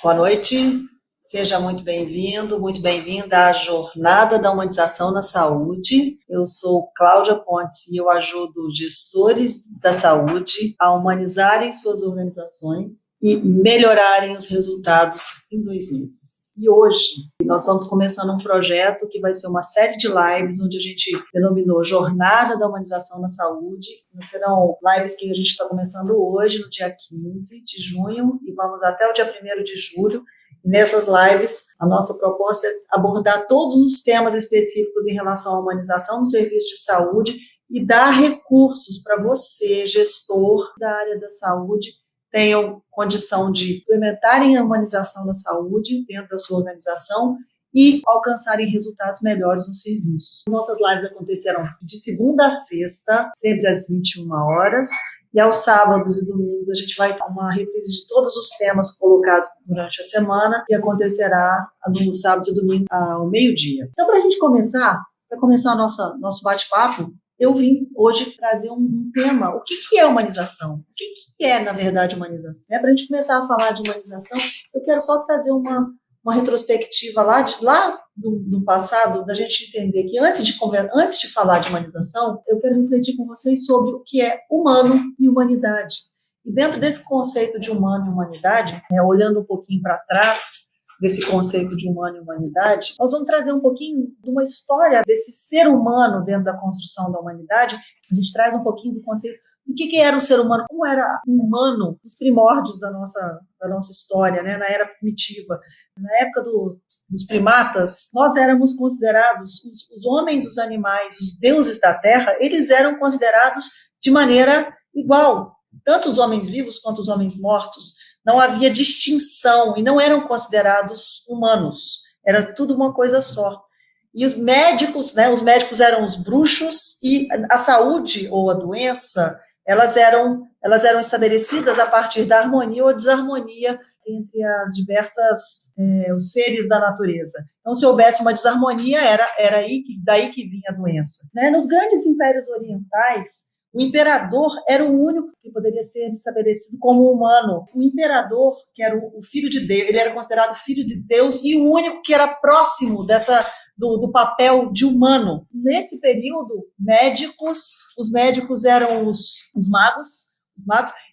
Boa noite, seja muito bem-vindo, muito bem-vinda à Jornada da Humanização na Saúde. Eu sou Cláudia Pontes e eu ajudo gestores da saúde a humanizarem suas organizações e melhorarem os resultados em 2 meses. E hoje nós estamos começando um projeto que vai ser uma série de lives onde a gente denominou Jornada da Humanização na Saúde. Serão lives que a gente está começando hoje, no dia 15 de junho, e vamos até o dia 1º de julho. E nessas lives, a nossa proposta é abordar todos os temas específicos em relação à humanização no serviço de saúde e dar recursos para você, gestor da área da saúde, tenham condição de implementarem a humanização da saúde dentro da sua organização e alcançarem resultados melhores nos serviços. Nossas lives acontecerão de segunda a sexta, sempre às 21 horas, e aos sábados e domingos a gente vai ter uma reprise de todos os temas colocados durante a semana, que acontecerá nos sábados e domingos ao meio-dia. Então, para a gente começar, o nosso bate-papo, eu vim hoje trazer um tema. O que é humanização? O que é, na verdade, humanização? Para a gente começar a falar de humanização, eu quero só trazer uma retrospectiva lá do passado, da gente entender que antes de falar de humanização, eu quero refletir com vocês sobre o que é humano e humanidade. E dentro desse conceito de humano e humanidade, olhando um pouquinho para trás, desse conceito de humano e humanidade, nós vamos trazer um pouquinho de uma história desse ser humano dentro da construção da humanidade. A gente traz um pouquinho do conceito do que era o ser humano, como era o humano nos primórdios da nossa história, né? Na era primitiva. Na época dos primatas, nós éramos considerados, os homens, os animais, os deuses da terra, eles eram considerados de maneira igual, tanto os homens vivos quanto os homens mortos. Não havia distinção e não eram considerados humanos, era tudo uma coisa só. E os médicos eram os bruxos, e a saúde ou a doença, elas eram estabelecidas a partir da harmonia ou desarmonia entre as os seres da natureza. Então, se houvesse uma desarmonia, era daí que vinha a doença. Nos grandes impérios orientais, o imperador era o único que poderia ser estabelecido como humano. O imperador, que era o filho de Deus, ele era considerado filho de Deus e o único que era próximo do papel de humano. Nesse período, os médicos eram os magos,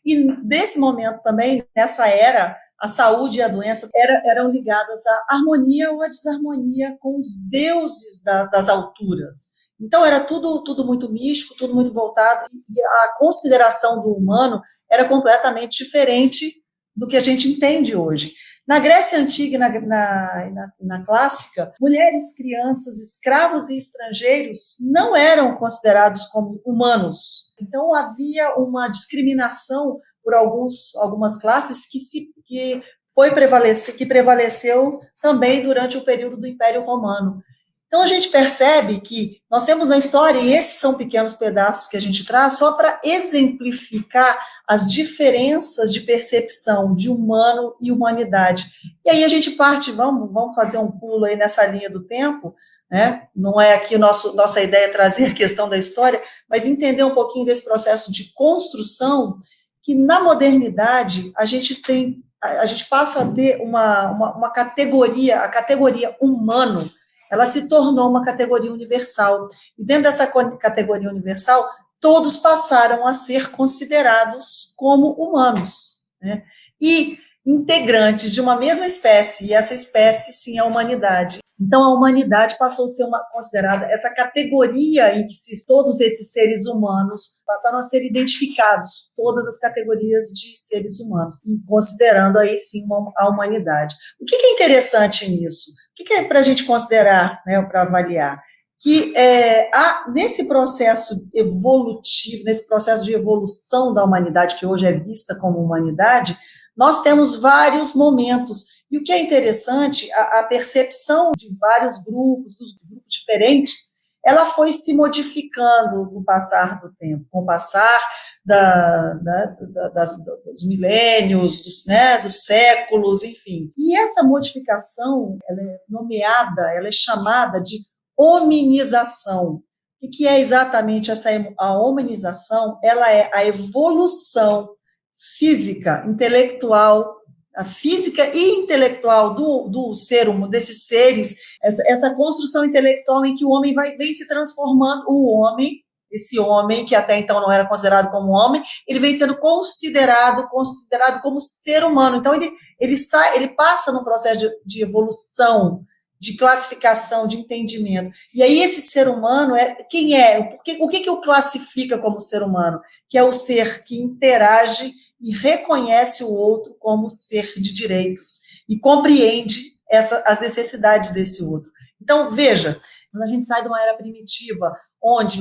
e nesse momento também, nessa era, a saúde e a doença eram ligadas à harmonia ou à desarmonia com os deuses das alturas. Então, era tudo muito místico, tudo muito voltado, e a consideração do humano era completamente diferente do que a gente entende hoje. Na Grécia Antiga e na Clássica, mulheres, crianças, escravos e estrangeiros não eram considerados como humanos. Então, havia uma discriminação por algumas classes que prevaleceu também durante o período do Império Romano. Então, a gente percebe que nós temos a história, e esses são pequenos pedaços que a gente traz só para exemplificar as diferenças de percepção de humano e humanidade. E aí a gente parte, vamos fazer um pulo aí nessa linha do tempo, né? Não é aqui nossa ideia trazer a questão da história, mas entender um pouquinho desse processo de construção, que na modernidade a gente passa a ter uma categoria, a categoria humano, ela se tornou uma categoria universal. E dentro dessa categoria universal, todos passaram a ser considerados como humanos, né? E integrantes de uma mesma espécie, e essa espécie, sim, é a humanidade. Então, a humanidade passou a ser considerada essa categoria em que todos esses seres humanos passaram a ser identificados, todas as categorias de seres humanos, considerando aí, sim, a humanidade. O que é interessante nisso? O que é para a gente considerar, né, para avaliar? Que nesse processo evolutivo, nesse processo de evolução da humanidade, que hoje é vista como humanidade, nós temos vários momentos. E o que é interessante, a percepção de vários grupos, dos grupos diferentes, ela foi se modificando no passar do tempo, com o passar dos milênios, dos séculos, enfim. E essa modificação, ela é chamada de hominização. O que é exatamente a hominização? Ela é a evolução física, intelectual, a física e intelectual do ser humano, desses seres, essa construção intelectual em que o homem vem se transformando, esse homem que até então não era considerado como homem, ele vem sendo considerado como ser humano. Então ele passa num processo de evolução, de classificação, de entendimento. E aí esse ser humano quem é? O que o classifica como ser humano? Que é o ser que interage e reconhece o outro como ser de direitos e compreende as necessidades desse outro. Então, veja, quando a gente sai de uma era primitiva, onde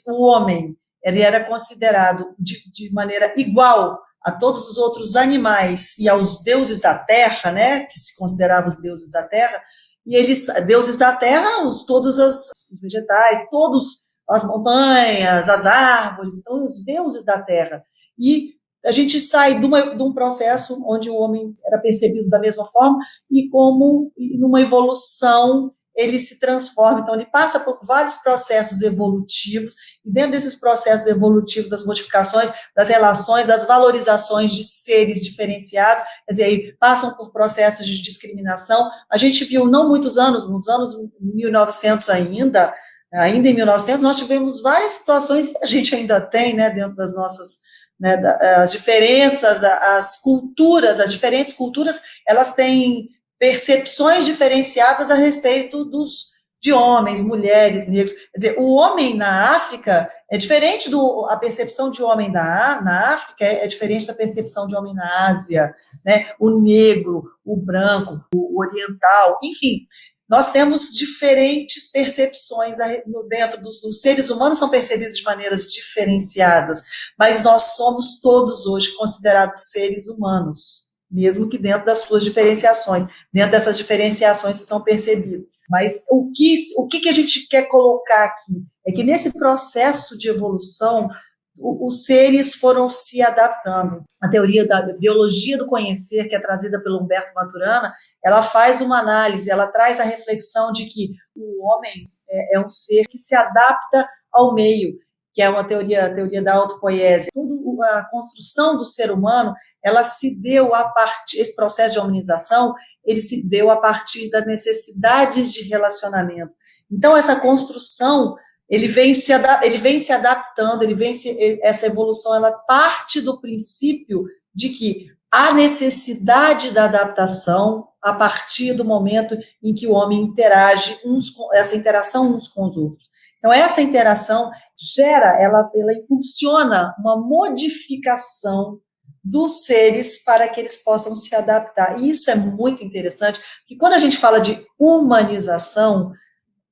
o homem, ele era considerado de maneira igual a todos os outros animais e aos deuses da terra, né, que se consideravam os deuses da terra, e deuses da terra, todos os vegetais, todos as montanhas, as árvores, então os deuses da terra. E a gente sai de um processo onde o homem era percebido da mesma forma e como numa evolução ele se transforma, então ele passa por vários processos evolutivos, e dentro desses processos evolutivos, das modificações, das relações, das valorizações de seres diferenciados, quer dizer, aí passam por processos de discriminação. A gente viu, não muitos anos, nos anos 1900 ainda em 1900, nós tivemos várias situações, e a gente ainda tem, né, dentro das nossas, né, as diferenças, as diferentes culturas, elas têm percepções diferenciadas a respeito de homens, mulheres, negros. Quer dizer, o homem na África é diferente a percepção de homem na África é diferente da percepção de homem na Ásia, né? O negro, o branco, o oriental, enfim. Nós temos diferentes percepções dentro dos seres humanos, são percebidos de maneiras diferenciadas, mas nós somos todos hoje considerados seres humanos, mesmo que dentro das suas diferenciações, dentro dessas diferenciações que são percebidas. Mas o que a gente quer colocar aqui é que nesse processo de evolução, os seres foram se adaptando. A teoria da biologia do conhecer, que é trazida pelo Humberto Maturana, ela faz uma análise, ela traz a reflexão de que o homem é um ser que se adapta ao meio, que é a teoria da autopoiese. Toda a construção do ser humano, ela se deu esse processo de hominização, ele se deu a partir das necessidades de relacionamento. Então, essa construção, ele vem se adaptando, essa evolução, ela parte do princípio de que há necessidade da adaptação a partir do momento em que o homem interage, essa interação uns com os outros. Então, essa interação ela impulsiona uma modificação dos seres para que eles possam se adaptar. E isso é muito interessante, porque quando a gente fala de humanização,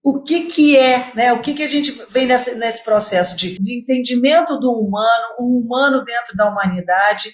o que é, né? O que a gente vem nesse processo de entendimento do humano, o humano dentro da humanidade,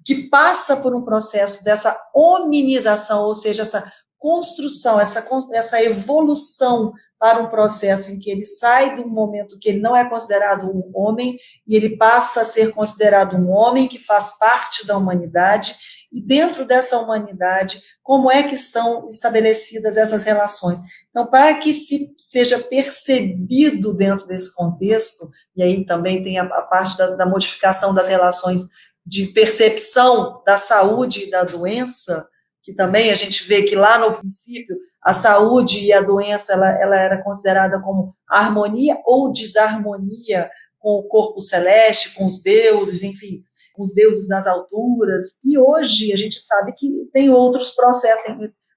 que passa por um processo dessa hominização, ou seja, essa construção, essa evolução para um processo em que ele sai de um momento que ele não é considerado um homem e ele passa a ser considerado um homem que faz parte da humanidade, e dentro dessa humanidade, como é que estão estabelecidas essas relações. Então, para que seja percebido dentro desse contexto, e aí também tem a parte da modificação das relações de percepção da saúde e da doença, que também a gente vê que lá no princípio a saúde e a doença ela era considerada como harmonia ou desarmonia com o corpo celeste, com os deuses, enfim, com os deuses nas alturas. E hoje a gente sabe que tem outros processos.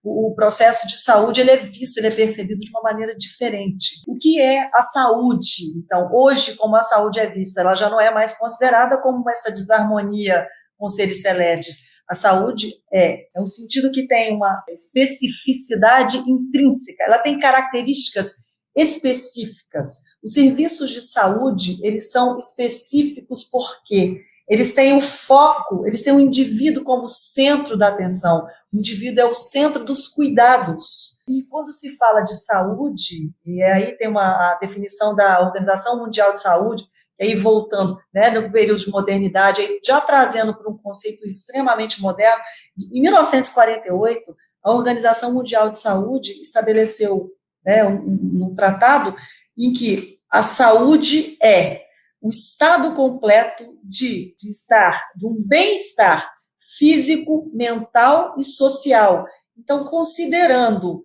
O processo de saúde ele é percebido de uma maneira diferente. O que é a saúde? Então, hoje, como a saúde é vista, ela já não é mais considerada como essa desarmonia com seres celestes. A saúde é um sentido que tem uma especificidade intrínseca, ela tem características específicas. Os serviços de saúde, eles são específicos porque eles têm o foco, eles têm o indivíduo como centro da atenção. O indivíduo é o centro dos cuidados. E quando se fala de saúde, e aí tem a definição da Organização Mundial de Saúde, e aí voltando, né, no período de modernidade, aí já trazendo para um conceito extremamente moderno, em 1948, a Organização Mundial de Saúde estabeleceu, né, um tratado em que a saúde é o estado completo de um bem-estar físico, mental e social. Então, considerando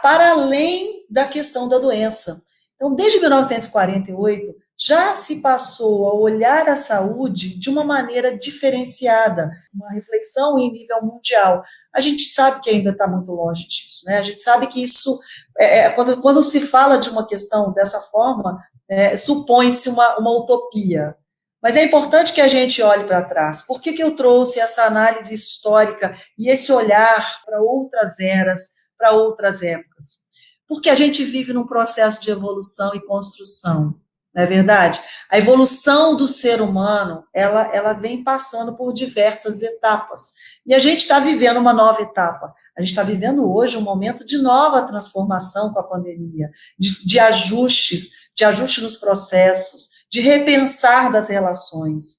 para além da questão da doença. Então, desde 1948, já se passou a olhar a saúde de uma maneira diferenciada, uma reflexão em nível mundial. A gente sabe que ainda está muito longe disso, né? A gente sabe que isso, quando se fala de uma questão dessa forma, supõe-se uma utopia. Mas é importante que a gente olhe para trás. Por que eu trouxe essa análise histórica e esse olhar para outras eras, para outras épocas? Porque a gente vive num processo de evolução e construção, não é verdade? A evolução do ser humano, ela vem passando por diversas etapas. E a gente está vivendo uma nova etapa. A gente está vivendo hoje um momento de nova transformação com a pandemia, de ajustes nos processos, de repensar das relações.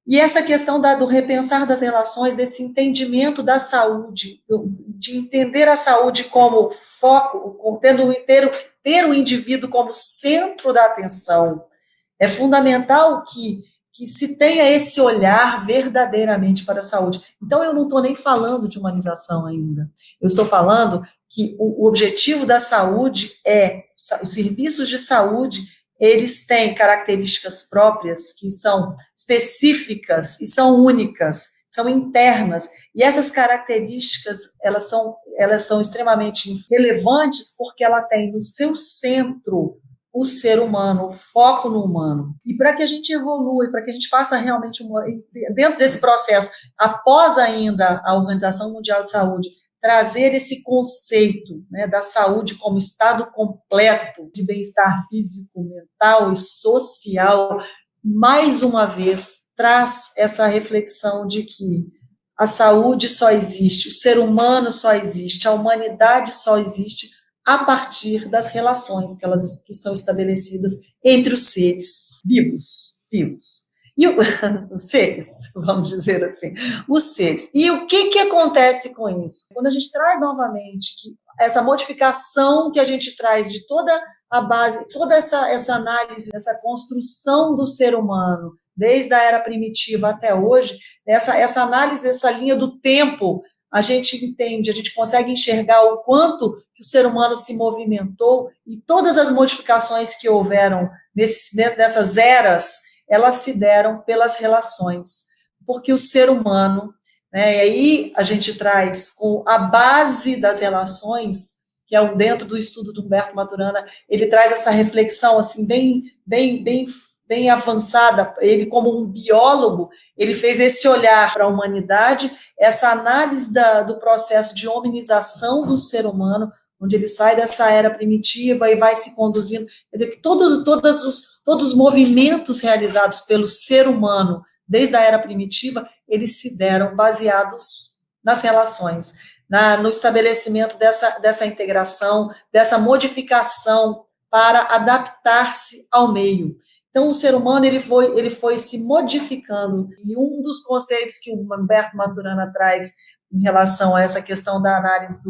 E essa questão do repensar das relações, desse entendimento da saúde, de entender a saúde como foco, ter o indivíduo como centro da atenção, é fundamental que se tenha esse olhar verdadeiramente para a saúde. Então, eu não estou nem falando de humanização ainda. Eu estou falando que o objetivo da saúde os serviços de saúde, eles têm características próprias que são específicas e são únicas, são internas, e essas características, elas são extremamente relevantes porque ela tem no seu centro o ser humano, o foco no humano. E para que a gente evolua, para que a gente faça realmente, dentro desse processo, após ainda a Organização Mundial de Saúde trazer esse conceito, né, da saúde como estado completo de bem-estar físico, mental e social, mais uma vez traz essa reflexão de que a saúde só existe, o ser humano só existe, a humanidade só existe a partir das relações que são estabelecidas entre os seres vivos. E os seres, vamos dizer assim, os seres. E o que acontece com isso? Quando a gente traz novamente essa modificação que a gente traz de toda a base, toda essa análise, essa construção do ser humano, desde a era primitiva até hoje, essa análise, essa linha do tempo, a gente entende, a gente consegue enxergar o quanto que o ser humano se movimentou e todas as modificações que houveram nessas eras, elas se deram pelas relações, porque o ser humano, né, e aí a gente traz com a base das relações, que é dentro do estudo do Humberto Maturana, ele traz essa reflexão assim bem avançada. Ele, como um biólogo, ele fez esse olhar para a humanidade, essa análise do processo de hominização do ser humano, onde ele sai dessa era primitiva e vai se conduzindo. Quer dizer, que todos os movimentos realizados pelo ser humano, desde a era primitiva, eles se deram baseados nas relações, no estabelecimento dessa integração, dessa modificação para adaptar-se ao meio. Então, o ser humano ele foi se modificando, e um dos conceitos que o Humberto Maturana traz em relação a essa questão da análise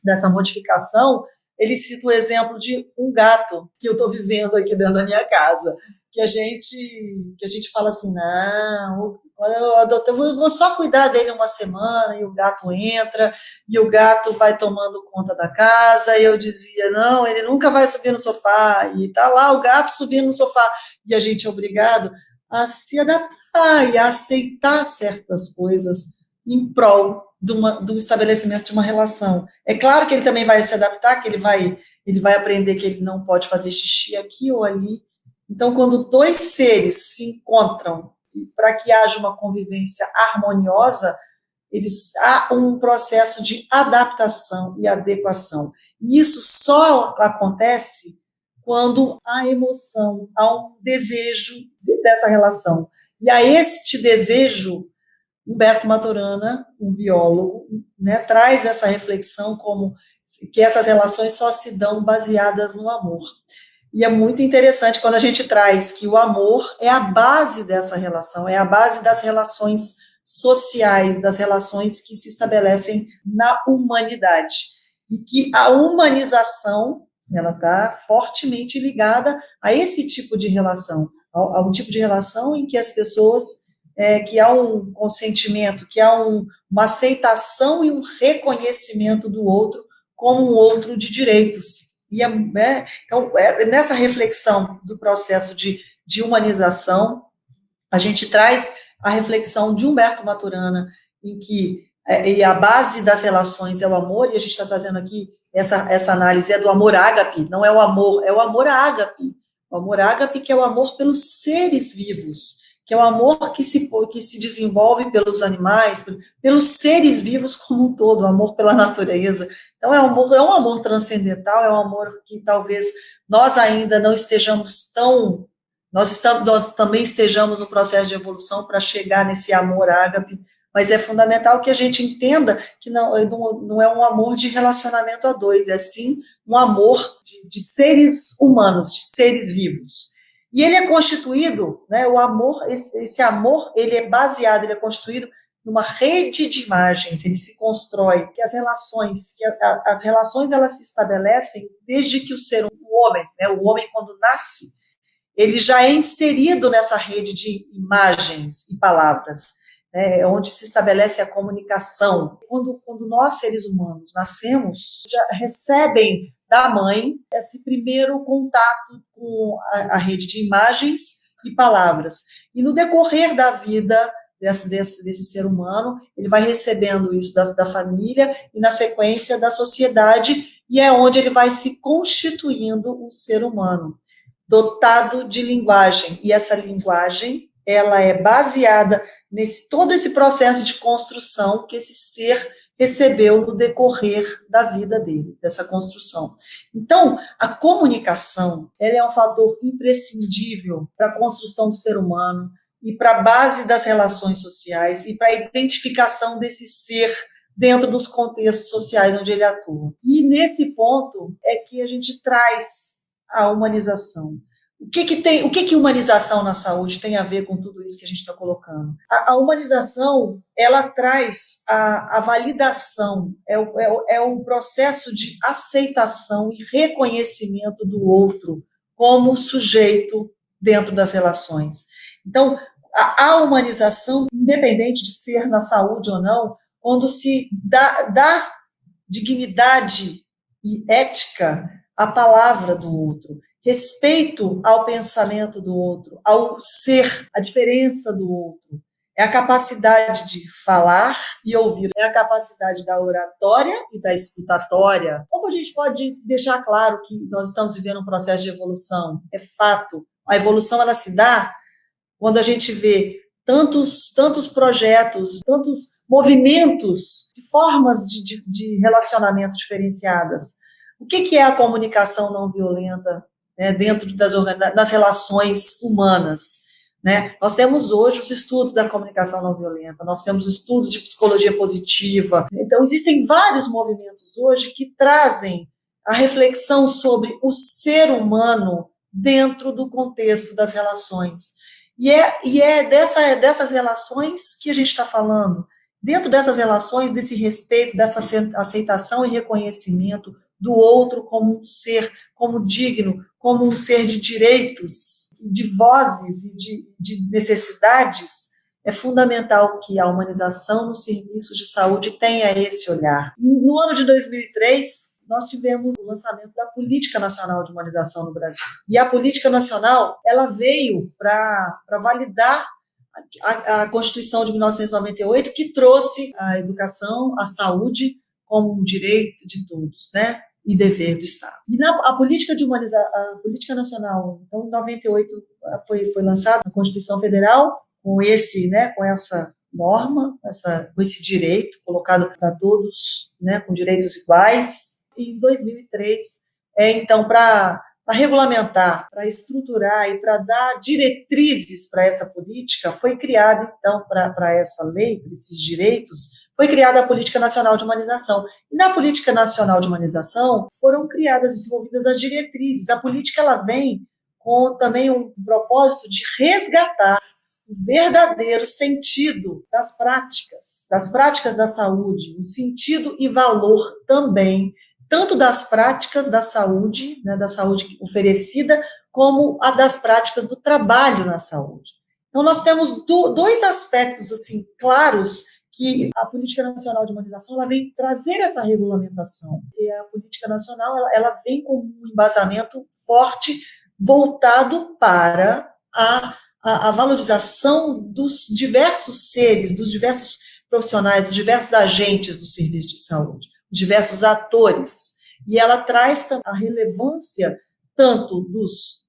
dessa modificação, ele cita o exemplo de um gato que eu estou vivendo aqui dentro da minha casa, que a gente fala assim, não, eu vou só cuidar dele uma semana, e o gato entra, e o gato vai tomando conta da casa, e eu dizia, não, ele nunca vai subir no sofá, e está lá o gato subindo no sofá, e a gente é obrigado a se adaptar e a aceitar certas coisas em prol do estabelecimento de uma relação. É claro que ele também vai se adaptar, que ele vai aprender que ele não pode fazer xixi aqui ou ali. Então, quando dois seres se encontram para que haja uma convivência harmoniosa, há um processo de adaptação e adequação. E isso só acontece quando há emoção, há um desejo dessa relação. E a este desejo, Humberto Maturana, um biólogo, né, traz essa reflexão como que essas relações só se dão baseadas no amor. E é muito interessante quando a gente traz que o amor é a base dessa relação, é a base das relações sociais, das relações que se estabelecem na humanidade. E que a humanização, ela está fortemente ligada a esse tipo de relação, ao tipo de relação em que as pessoas que há um consentimento, que há uma aceitação e um reconhecimento do outro como um outro de direitos. Então, nessa reflexão do processo de humanização, a gente traz a reflexão de Humberto Maturana, em que e a base das relações é o amor, e a gente está trazendo aqui essa análise do amor ágape, não é o amor ágape. O amor ágape, que é o amor pelos seres vivos, que é o amor que se desenvolve pelos animais, pelos seres vivos como um todo, o amor pela natureza. Então, é um amor transcendental, é um amor que talvez nós ainda não estejamos tão... Nós também estejamos no processo de evolução para chegar nesse amor ágape, mas é fundamental que a gente entenda que não é um amor de relacionamento a dois, é sim um amor de seres humanos, de seres vivos. E ele é constituído, né, o amor, esse amor, ele é baseado, ele é constituído numa rede de imagens, ele se constrói, que as relações elas se estabelecem desde que o homem quando nasce, ele já é inserido nessa rede de imagens e palavras, onde se estabelece a comunicação. Quando nós, seres humanos, nascemos, já recebem da mãe esse primeiro contato com a rede de imagens e palavras. E no decorrer da vida desse ser humano, ele vai recebendo isso da família e, na sequência, da sociedade, e é onde ele vai se constituindo um ser humano, dotado de linguagem. E essa linguagem, ela é baseada todo esse processo de construção que esse ser recebeu no decorrer da vida dele, dessa construção. Então, a comunicação, ela é um fator imprescindível para a construção do ser humano e para a base das relações sociais e para a identificação desse ser dentro dos contextos sociais onde ele atua. E nesse ponto é que a gente traz a humanização. O que humanização na saúde tem a ver com tudo isso que a gente está colocando? A humanização, ela traz a validação, é o processo de aceitação e reconhecimento do outro como sujeito dentro das relações. Então, a humanização, independente de ser na saúde ou não, quando se dá dignidade e ética à palavra do outro, respeito ao pensamento do outro, ao ser, a diferença do outro. É a capacidade de falar e ouvir, é a capacidade da oratória e da escutatória. Como a gente pode deixar claro que nós estamos vivendo um processo de evolução? É fato. A evolução, ela se dá quando a gente vê tantos projetos, tantos movimentos, de formas de relacionamento diferenciadas. O que é a comunicação não violenta, dentro das relações humanas? Nós temos hoje os estudos da comunicação não violenta, nós temos estudos de psicologia positiva. Então, existem vários movimentos hoje que trazem a reflexão sobre o ser humano dentro do contexto das relações. E é dessas relações que a gente está falando. Dentro dessas relações, desse respeito, dessa aceitação e reconhecimento do outro como um ser, como digno, como um ser de direitos, de vozes e de necessidades, é fundamental que a humanização nos serviços de saúde tenha esse olhar. No ano de 2003, nós tivemos o lançamento da Política Nacional de Humanização no Brasil. E a Política Nacional, ela veio para validar a Constituição de 1998, que trouxe a educação, a saúde, como um direito de todos, e dever do Estado. E a política Política Nacional, então, em 98, foi lançada a Constituição Federal, com essa norma, com esse direito colocado para todos, com direitos iguais. E em 2003, então, para regulamentar, para estruturar e para dar diretrizes para essa política, foi criada, então, para essa lei, para esses direitos, foi criada a Política Nacional de Humanização. E na Política Nacional de Humanização foram desenvolvidas as diretrizes. A política, ela vem com também um propósito de resgatar o verdadeiro sentido das práticas da saúde, o sentido e valor também, tanto das práticas da saúde oferecida, como a das práticas do trabalho na saúde. Então, nós temos dois aspectos assim claros que a Política Nacional de Humanização ela vem trazer essa regulamentação. E a Política Nacional ela vem com um embasamento forte voltado para a valorização dos diversos seres, dos diversos profissionais, dos diversos agentes do serviço de saúde, dos diversos atores. E ela traz a relevância tanto dos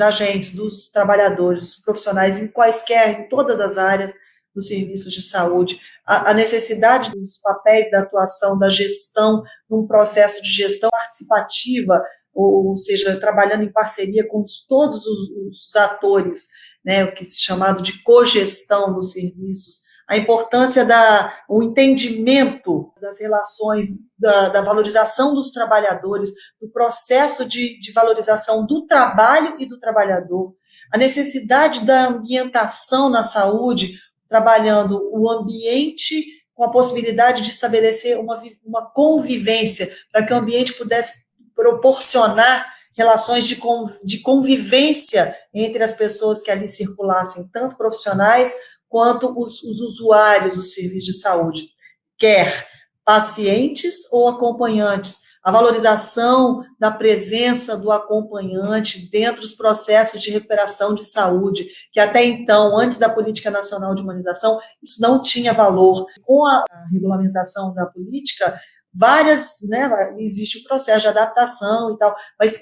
agentes, dos trabalhadores, dos profissionais, em quaisquer, em todas as áreas dos serviços de saúde, a necessidade dos papéis da atuação, da gestão, num processo de gestão participativa, ou seja, trabalhando em parceria com todos os atores, né, o que se chamado de cogestão dos serviços, a importância o entendimento das relações, da valorização dos trabalhadores, do processo de valorização do trabalho e do trabalhador, a necessidade da ambientação na saúde, trabalhando o ambiente com a possibilidade de estabelecer uma convivência, para que o ambiente pudesse proporcionar relações de convivência entre as pessoas que ali circulassem, tanto profissionais quanto os usuários do serviço de saúde, quer pacientes ou acompanhantes, a valorização da presença do acompanhante dentro dos processos de recuperação de saúde, que até então, antes da Política Nacional de Humanização, isso não tinha valor. Com a regulamentação da política, existe um processo de adaptação e tal, mas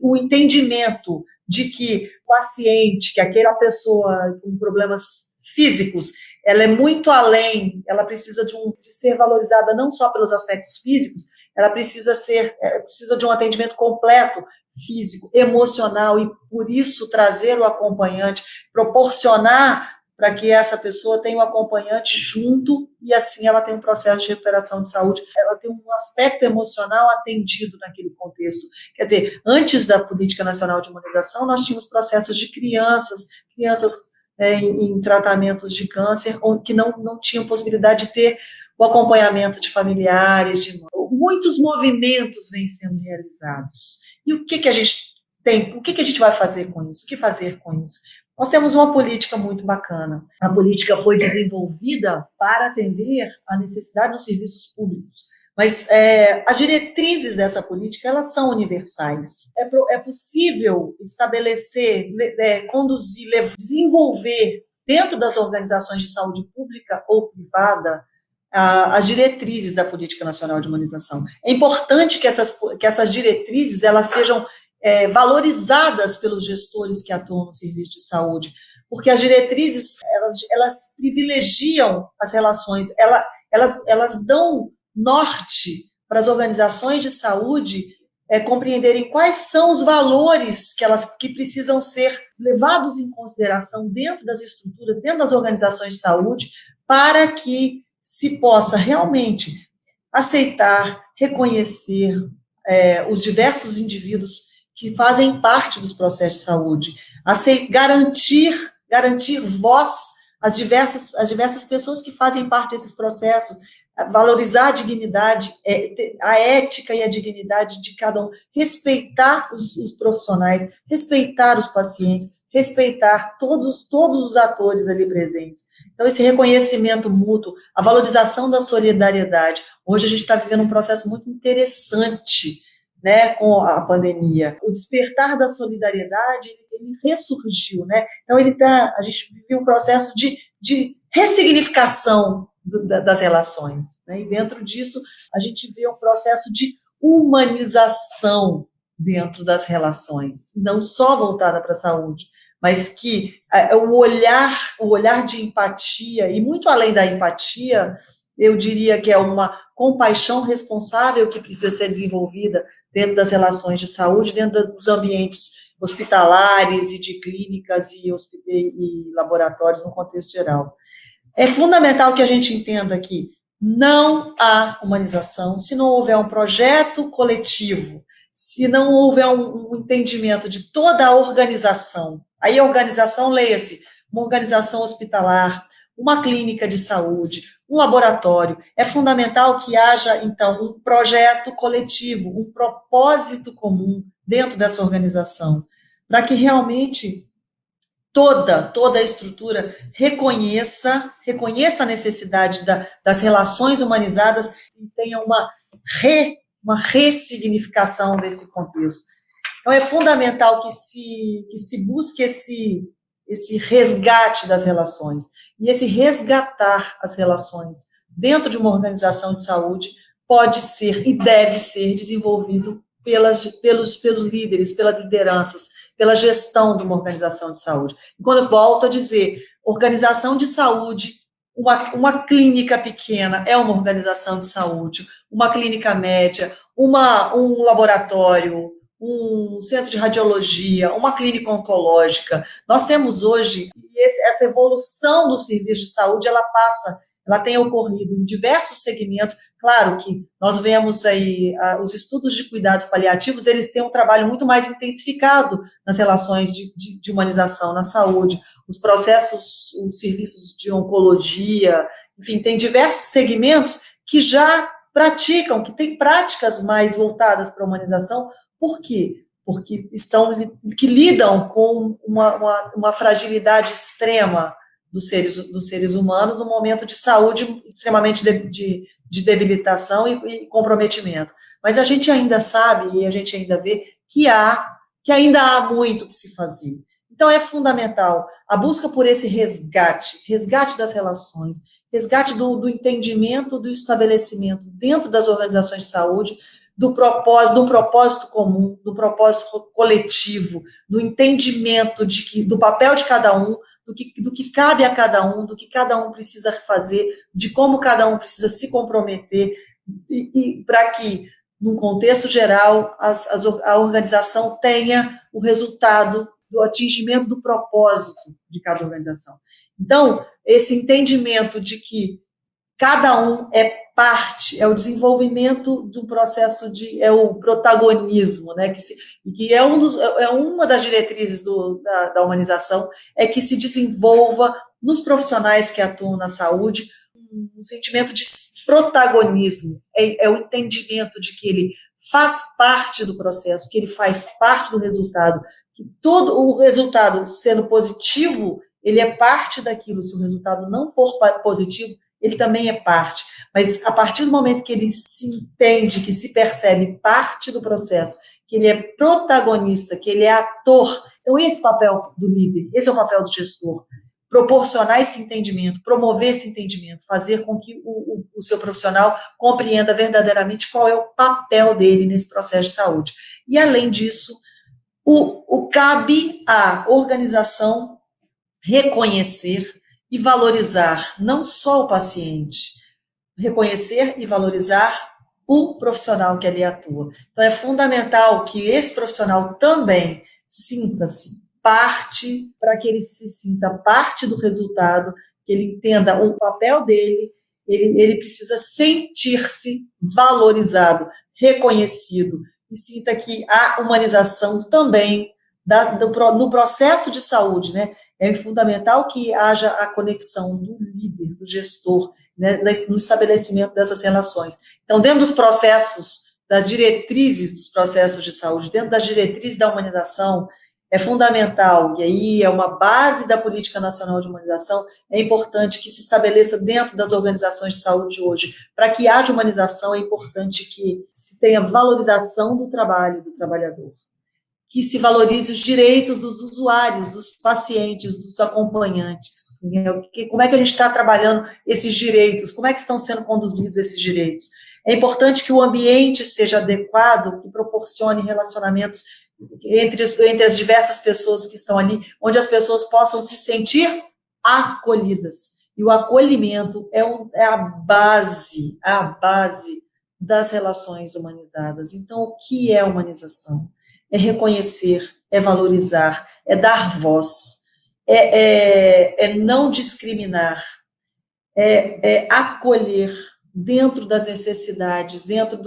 o entendimento de que o paciente, que aquela pessoa com problemas físicos, ela é muito além, ela precisa de ser valorizada não só pelos aspectos físicos, ela precisa de um atendimento completo, físico, emocional, e por isso trazer o acompanhante, proporcionar para que essa pessoa tenha um acompanhante junto, e assim ela tem um processo de recuperação de saúde, ela tem um aspecto emocional atendido naquele contexto. Quer dizer, antes da Política Nacional de Imunização, nós tínhamos processos de crianças em tratamentos de câncer, que não tinham possibilidade de ter o acompanhamento de familiares, muitos movimentos vêm sendo realizados. E o que a gente tem? O que a gente vai fazer com isso? O que fazer com isso? Nós temos uma política muito bacana. A política foi desenvolvida para atender a necessidade dos serviços públicos, mas as diretrizes dessa política, elas são universais. É possível estabelecer, conduzir, desenvolver dentro das organizações de saúde pública ou privada as diretrizes da Política Nacional de Imunização. É importante que essas diretrizes elas sejam valorizadas pelos gestores que atuam no serviço de saúde, porque as diretrizes elas privilegiam as relações, elas dão norte para as organizações de saúde compreenderem quais são os valores que precisam ser levados em consideração dentro das estruturas, dentro das organizações de saúde, para que se possa realmente aceitar, reconhecer os diversos indivíduos que fazem parte dos processos de saúde, garantir voz às diversas pessoas que fazem parte desses processos, valorizar a dignidade, a ética e a dignidade de cada um, respeitar os profissionais, respeitar os pacientes, respeitar todos os atores ali presentes. Então, esse reconhecimento mútuo, a valorização da solidariedade. Hoje a gente está vivendo um processo muito interessante, né, com a pandemia. O despertar da solidariedade, ele ressurgiu, né? Então, a gente vive um processo de ressignificação das relações, né? E dentro disso, a gente vê um processo de humanização dentro das relações, não só voltada para a saúde, mas que o olhar de empatia, e muito além da empatia, eu diria que é uma compaixão responsável que precisa ser desenvolvida dentro das relações de saúde, dentro dos ambientes hospitalares e de clínicas e laboratórios no contexto geral. É fundamental que a gente entenda que não há humanização se não houver um projeto coletivo, se não houver um entendimento de toda a organização. Aí a organização, leia-se, uma organização hospitalar, uma clínica de saúde, um laboratório. É fundamental que haja, então, um projeto coletivo, um propósito comum dentro dessa organização, para que realmente toda a estrutura reconheça a necessidade das relações humanizadas e tenha uma ressignificação desse contexto. Então, é fundamental que se busque esse resgate das relações. E esse resgatar as relações dentro de uma organização de saúde pode ser e deve ser desenvolvido pelos líderes, pelas lideranças, pela gestão de uma organização de saúde. E quando eu volto a dizer, organização de saúde, uma clínica pequena é uma organização de saúde, uma clínica média, um laboratório, um centro de radiologia, uma clínica oncológica. Nós temos hoje, essa evolução do serviço de saúde, ela tem ocorrido em diversos segmentos. Claro que nós vemos aí os estudos de cuidados paliativos, eles têm um trabalho muito mais intensificado nas relações de humanização na saúde, os processos, os serviços de oncologia, enfim, tem diversos segmentos que já praticam, que têm práticas mais voltadas para a humanização. Por quê? Porque que lidam com uma fragilidade extrema dos seres humanos no momento de saúde extremamente de debilitação e comprometimento. Mas a gente ainda sabe e a gente ainda vê que ainda há muito que se fazer. Então, é fundamental a busca por esse resgate das relações, resgate do entendimento, do estabelecimento dentro das organizações de saúde, do propósito comum, do propósito coletivo, do entendimento do papel de cada um, do que cabe a cada um, do que cada um precisa fazer, de como cada um precisa se comprometer, e para que, num contexto geral, a organização tenha o resultado do atingimento do propósito de cada organização. Então, esse entendimento de que cada um é parte, é o desenvolvimento de um processo é o protagonismo, né? Que é uma das diretrizes da humanização, é que se desenvolva nos profissionais que atuam na saúde um sentimento de protagonismo, é o entendimento de que ele faz parte do processo, que ele faz parte do resultado, que todo o resultado sendo positivo, ele é parte daquilo. Se o resultado não for positivo, ele também é parte. Mas a partir do momento que ele se entende, que se percebe parte do processo, que ele é protagonista, que ele é ator, então esse é o papel do líder, esse é o papel do gestor, proporcionar esse entendimento, promover esse entendimento, fazer com que o seu profissional compreenda verdadeiramente qual é o papel dele nesse processo de saúde. E, além disso, cabe à organização reconhecer e valorizar não só o paciente, reconhecer e valorizar o profissional que ali atua. Então, é fundamental que esse profissional também sinta-se parte, para que ele se sinta parte do resultado, que ele entenda o papel dele, ele precisa sentir-se valorizado, reconhecido, e sinta que a humanização também no processo de saúde, né? É fundamental que haja a conexão do líder, do gestor, né, no estabelecimento dessas relações. Então, dentro dos processos, das diretrizes dos processos de saúde, dentro das diretrizes da humanização, é fundamental, e aí é uma base da Política Nacional de Humanização, é importante que se estabeleça dentro das organizações de saúde hoje. Para que haja humanização, é importante que se tenha valorização do trabalho do trabalhador, que se valorize os direitos dos usuários, dos pacientes, dos acompanhantes. Como é que a gente está trabalhando esses direitos? Como é que estão sendo conduzidos esses direitos? É importante que o ambiente seja adequado, que proporcione relacionamentos entre as diversas pessoas que estão ali, onde as pessoas possam se sentir acolhidas. E o acolhimento é a base das relações humanizadas. Então, o que é humanização? É reconhecer, é valorizar, é dar voz, é não discriminar, é acolher dentro das necessidades, dentro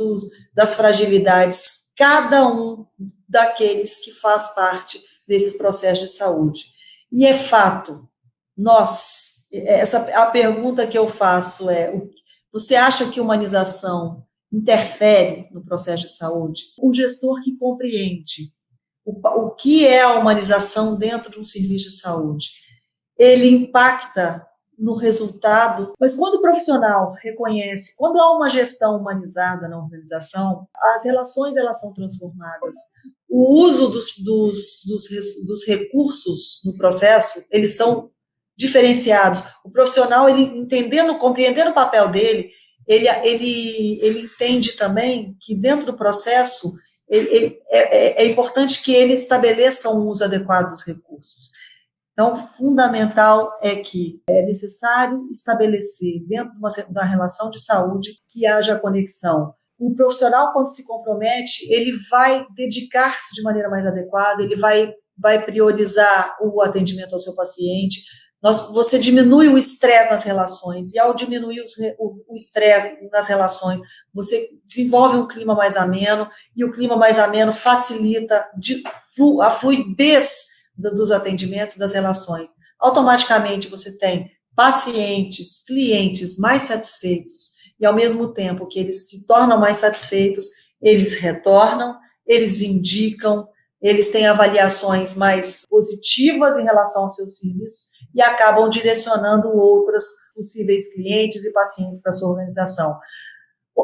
das fragilidades, cada um daqueles que faz parte desse processo de saúde. E é fato, a pergunta que eu faço é: você acha que humanização interfere no processo de saúde? O gestor que compreende o que é a humanização dentro de um serviço de saúde. Ele impacta no resultado, mas quando o profissional reconhece, quando há uma gestão humanizada na organização, as relações elas são transformadas. O uso dos recursos no processo, eles são diferenciados. O profissional, ele entendendo, compreendendo o papel dele, ele entende também que dentro do processo é importante que ele estabeleça um uso adequado dos recursos. Então, fundamental é que é necessário estabelecer, dentro da relação de saúde, que haja conexão. O profissional, quando se compromete, ele vai dedicar-se de maneira mais adequada, ele vai priorizar o atendimento ao seu paciente. Você diminui o estresse nas relações, e ao diminuir o estresse nas relações, você desenvolve um clima mais ameno, e o clima mais ameno facilita a fluidez dos atendimentos, das relações. Automaticamente você tem pacientes, clientes mais satisfeitos, e ao mesmo tempo que eles se tornam mais satisfeitos, eles retornam, eles indicam, eles têm avaliações mais positivas em relação aos seus serviços e acabam direcionando outros possíveis clientes e pacientes para a sua organização.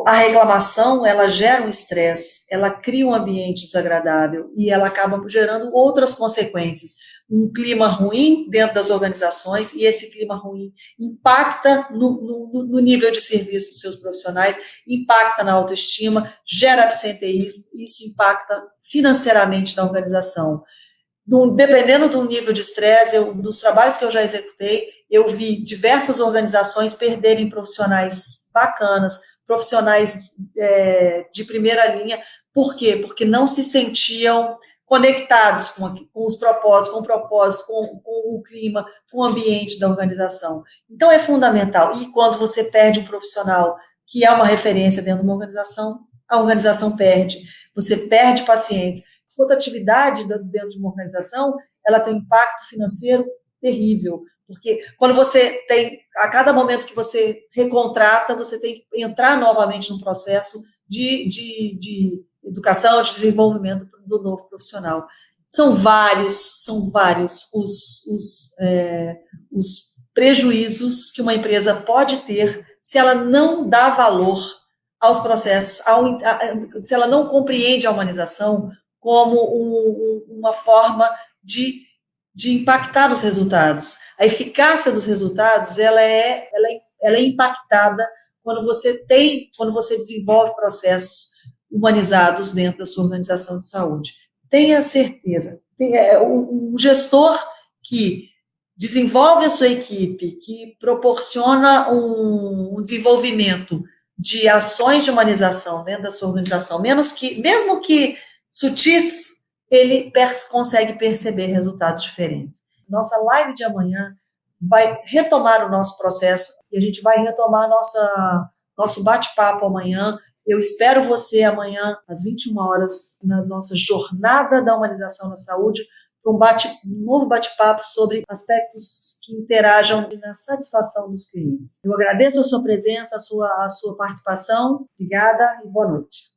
A reclamação, ela gera um estresse, ela cria um ambiente desagradável e ela acaba gerando outras consequências. Um clima ruim dentro das organizações, e esse clima ruim impacta no nível de serviço dos seus profissionais, impacta na autoestima, gera absenteísmo, isso impacta financeiramente na organização. Dependendo do nível de estresse, dos trabalhos que eu já executei, eu vi diversas organizações perderem profissionais bacanas, profissionais de primeira linha. Por quê? Porque não se sentiam conectados com os propósitos, com o clima, com o ambiente da organização. Então, é fundamental. E quando você perde um profissional que é uma referência dentro de uma organização, a organização perde. Você perde pacientes. Rotatividade dentro de uma organização, ela tem um impacto financeiro terrível, porque quando você tem, a cada momento que você recontrata, você tem que entrar novamente num processo de educação, de desenvolvimento do novo profissional. São vários os prejuízos que uma empresa pode ter se ela não dá valor aos processos, se ela não compreende a humanização como uma forma de impactar os resultados. A eficácia dos resultados ela é impactada quando você desenvolve processos humanizados dentro da sua organização de saúde. Tenha certeza, o gestor que desenvolve a sua equipe, que proporciona um desenvolvimento de ações de humanização dentro da sua organização, mesmo que sutis, ele consegue perceber resultados diferentes. Nossa live de amanhã vai retomar o nosso processo e a gente vai retomar nosso bate-papo amanhã. Eu espero você amanhã, às 21 horas, na nossa jornada da humanização na saúde, para um novo bate-papo sobre aspectos que interajam na satisfação dos clientes. Eu agradeço a sua presença, a sua participação. Obrigada e boa noite.